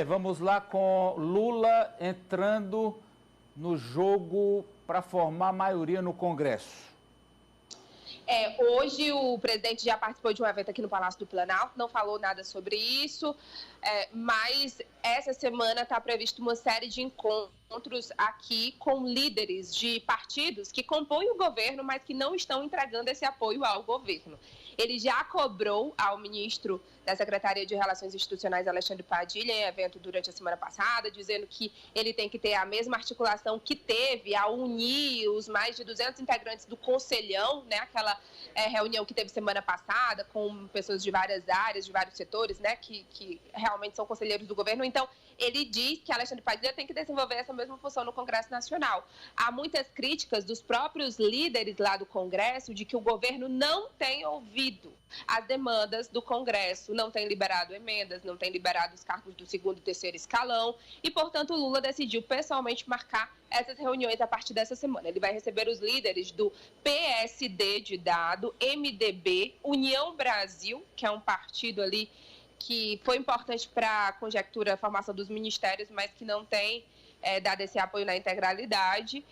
Vamos lá com Lula entrando no jogo para formar maioria no Congresso. Hoje o presidente já participou de um evento aqui no Palácio do Planalto, não falou nada sobre isso, mas essa semana está previsto uma série de encontros aqui com líderes de partidos que compõem o governo, mas que não estão entregando esse apoio ao governo. Ele já cobrou ao ministro da Secretaria de Relações Institucionais, Alexandre Padilha, em evento durante a semana passada, dizendo que ele tem que ter a mesma articulação que teve ao unir os mais de 200 integrantes do Conselhão, né, aquela reunião que teve semana passada com pessoas de várias áreas, de vários setores, né, que realmente são conselheiros do governo. Então, ele diz que Alexandre Padilha tem que desenvolver essa mesma função no Congresso Nacional. Há muitas críticas dos próprios líderes lá do Congresso de que o governo não tem ouvido as demandas do Congresso, não tem liberado emendas, não tem liberado os cargos do segundo e terceiro escalão e, portanto, o Lula decidiu pessoalmente marcar essas reuniões a partir dessa semana. Ele vai receber os líderes do PSD de Dado, MDB, União Brasil, que é um partido ali que foi importante para a conjectura, a formação dos ministérios, mas que não tem dado esse apoio na integralidade,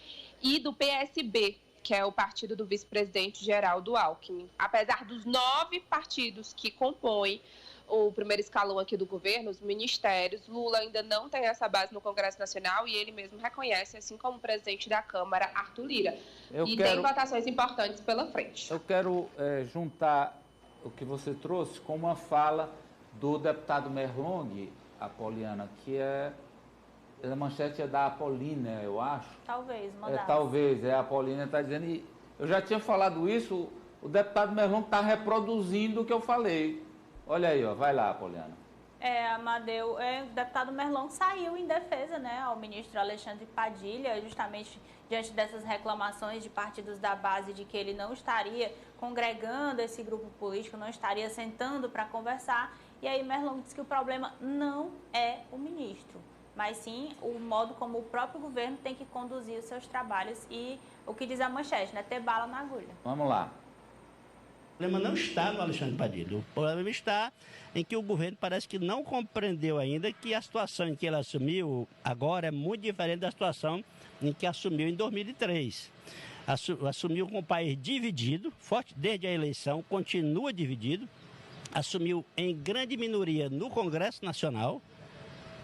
e do PSB, que é o partido do vice-presidente Geraldo Alckmin. Apesar dos 9 partidos que compõem o primeiro escalão aqui do governo, os ministérios, Lula ainda não tem essa base no Congresso Nacional e ele mesmo reconhece, assim como o presidente da Câmara, Arthur Lira. Tem votações importantes pela frente. Eu quero juntar o que você trouxe com uma fala do deputado Merlong, Apoliana, que a manchete é da Apolina, eu acho. Talvez, mandasse. Talvez, a Apolina está dizendo, e eu já tinha falado isso, o deputado Merlong está reproduzindo o que eu falei. Olha aí, vai lá, Apoliana. Amadeu, o deputado Merlong saiu em defesa, né, ao ministro Alexandre Padilha, justamente diante dessas reclamações de partidos da base de que ele não estaria congregando esse grupo político, não estaria sentando para conversar. E aí Merlong disse que o problema não é o ministro, mas sim o modo como o próprio governo tem que conduzir os seus trabalhos e o que diz a manchete, né, ter bala na agulha. Vamos lá. O problema não está no Alexandre Padilha, o problema está em que o governo parece que não compreendeu ainda que a situação em que ele assumiu agora é muito diferente da situação em que assumiu em 2003. Assumiu com o país dividido, forte desde a eleição, continua dividido, assumiu em grande minoria no Congresso Nacional,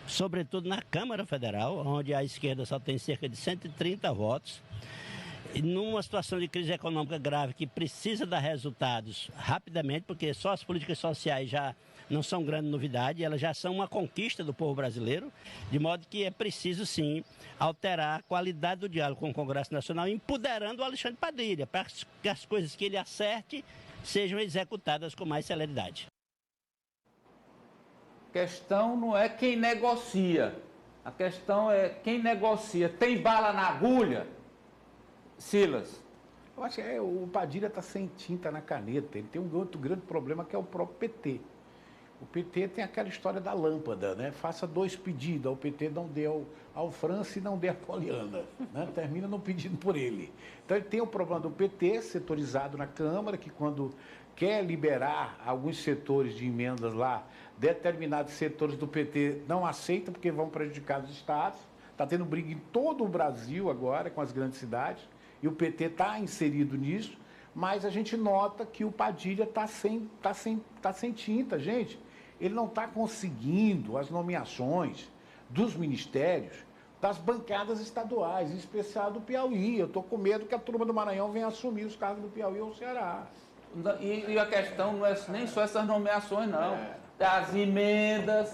sobretudo na Câmara Federal, onde a esquerda só tem cerca de 130 votos. E numa situação de crise econômica grave que precisa dar resultados rapidamente, porque só as políticas sociais já não são grande novidade, elas já são uma conquista do povo brasileiro, de modo que é preciso sim alterar a qualidade do diálogo com o Congresso Nacional, empoderando o Alexandre Padilha, para que as coisas que ele acerte sejam executadas com mais celeridade. A questão não é quem negocia, a questão é quem negocia. Tem bala na agulha? Silas. Eu acho que o Padilha está sem tinta na caneta. Ele tem um outro grande problema que é o próprio PT. O PT tem aquela história da lâmpada, né? Faça 2 pedidos. O PT não deu ao França e não deu a Poliana, né? Termina não pedindo por ele. Então ele tem o problema do PT setorizado na Câmara, que quando quer liberar alguns setores de emendas lá, determinados setores do PT não aceitam porque vão prejudicar os estados. Está tendo briga em todo o Brasil agora com as grandes cidades. E o PT está inserido nisso, mas a gente nota que o Padilha está sem tinta, gente. Ele não está conseguindo as nomeações dos ministérios das bancadas estaduais, em especial do Piauí. Eu estou com medo que a turma do Maranhão venha assumir os cargos do Piauí ou Ceará. E a questão não é nem só essas nomeações, não. As emendas,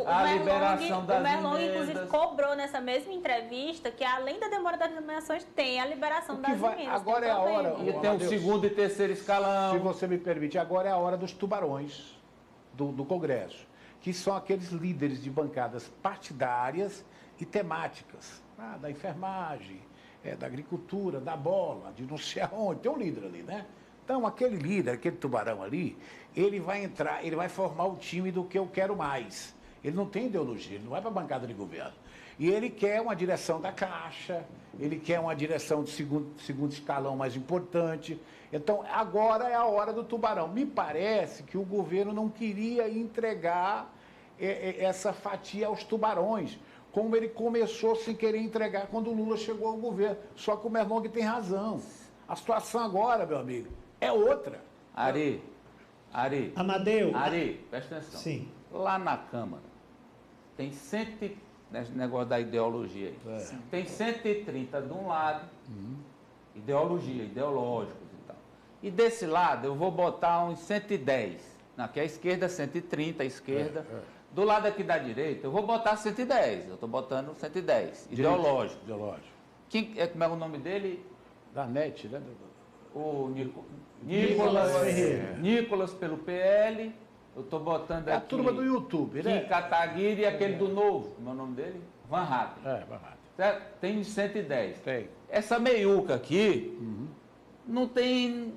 a liberação das emendas. O Merlong, inclusive, cobrou nessa mesma entrevista que, além da demora das nomeações, tem a liberação das emendas. Agora é a hora. E tem o segundo e terceiro escalão. Se você me permite, agora é a hora dos tubarões do Congresso, que são aqueles líderes de bancadas partidárias e temáticas, da enfermagem, da agricultura, da bola, de não sei aonde. Tem um líder ali, né? Então, aquele líder, aquele tubarão ali, ele vai entrar, ele vai formar o time do que eu quero mais. Ele não tem ideologia, ele não vai para a bancada de governo. E ele quer uma direção da Caixa, ele quer uma direção de segundo escalão mais importante. Então, agora é a hora do tubarão. Me parece que o governo não queria entregar essa fatia aos tubarões, como ele começou sem querer entregar quando o Lula chegou ao governo. Só que o Merlong tem razão. A situação agora, meu amigo, é outra. Ari, Amadeu. Ari, presta atenção. Sim. Lá na Câmara, tem nesse negócio da ideologia aí, tem 130 de um lado, ideológicos e tal. E desse lado eu vou botar uns 110. Aqui a esquerda 130, a esquerda. Do lado aqui da direita, eu vou botar 110. Eu estou botando 110. Ideológico. Como é o nome dele? Da NET, né? O Nicolas pelo PL. Eu estou botando aqui. A turma do YouTube, né? Kim Kataguiri e aquele do Novo. Como é o nome dele? Van Hatten. Van Hatten. Certo? Tem 110. Tem. Essa meiuca aqui não tem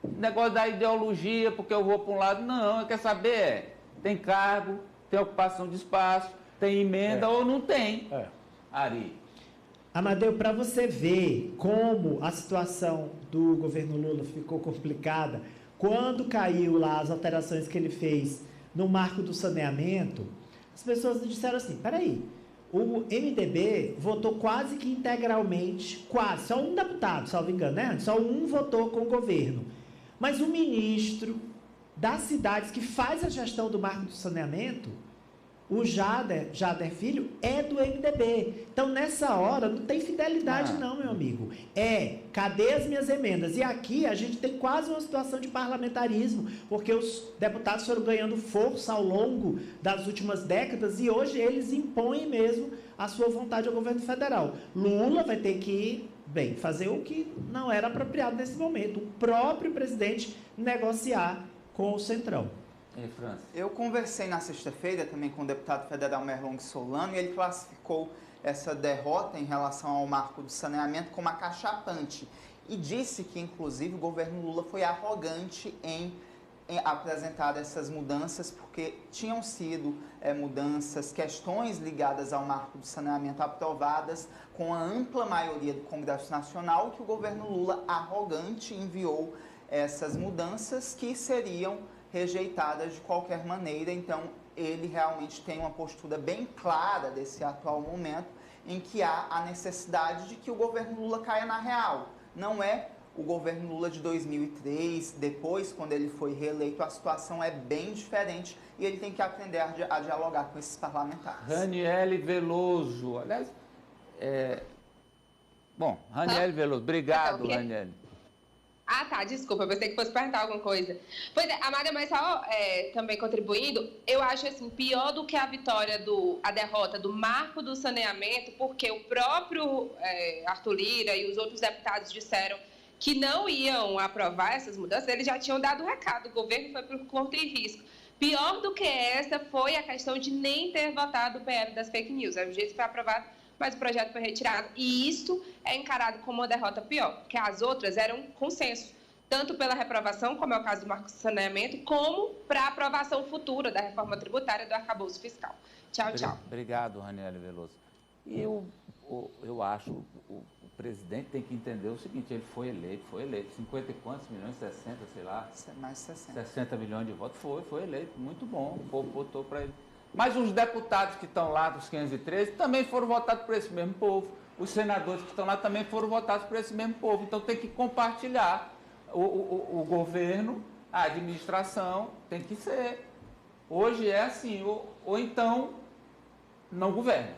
negócio da ideologia, porque eu vou para um lado. Não, quer saber? Tem cargo, tem ocupação de espaço, tem emenda ou não tem. Ari. Amadeu, para você ver como a situação do governo Lula ficou complicada, quando caiu lá as alterações que ele fez no marco do saneamento, as pessoas disseram assim, peraí, o MDB votou quase que integralmente, só um deputado, salvo engano, né? Só um votou com o governo. Mas o ministro das cidades que faz a gestão do marco do saneamento, o Jader Filho, é do MDB. Então, nessa hora, não tem fidelidade não, meu amigo. Cadê as minhas emendas? E aqui a gente tem quase uma situação de parlamentarismo, porque os deputados foram ganhando força ao longo das últimas décadas e hoje eles impõem mesmo a sua vontade ao governo federal. Lula vai ter que, fazer o que não era apropriado nesse momento. O próprio presidente negociar com o Centrão. Eu conversei na sexta-feira também com o deputado federal Merlong Solano e ele classificou essa derrota em relação ao marco do saneamento como acachapante e disse que, inclusive, o governo Lula foi arrogante em apresentar essas mudanças porque tinham sido mudanças, questões ligadas ao marco do saneamento aprovadas com a ampla maioria do Congresso Nacional, que o governo Lula, arrogante, enviou essas mudanças que seriam rejeitadas de qualquer maneira. Então ele realmente tem uma postura bem clara desse atual momento em que há a necessidade de que o governo Lula caia na real. Não é o governo Lula de 2003, depois, quando ele foi reeleito, a situação é bem diferente e ele tem que aprender a dialogar com esses parlamentares. Raniele Veloso, aliás, Raniele Veloso, obrigado, Raniele. Tá, desculpa, eu pensei que fosse perguntar alguma coisa. Pois é, Amada, mas só também contribuindo, eu acho assim, pior do que a derrota do marco do saneamento, porque o próprio Arthur Lira e os outros deputados disseram que não iam aprovar essas mudanças, eles já tinham dado o recado, o governo foi por conta e risco. Pior do que essa foi a questão de nem ter votado o PL das fake news. O jeito foi aprovado, mas o projeto foi retirado. E isso é encarado como uma derrota pior, porque as outras eram consenso, tanto pela reprovação, como é o caso do marco do saneamento, como para a aprovação futura da reforma tributária do arcabouço fiscal. Tchau, tchau. Obrigado, Raniele Veloso. E eu acho o presidente tem que entender o seguinte, ele foi eleito, 50 e quantos milhões, 60, sei lá. Mais de 60. 60 milhões de votos, foi eleito, muito bom, o povo votou para ele. Mas os deputados que estão lá, dos 513, também foram votados por esse mesmo povo. Os senadores que estão lá também foram votados por esse mesmo povo. Então tem que compartilhar. O governo, a administração, tem que ser. Hoje é assim, ou então não governa.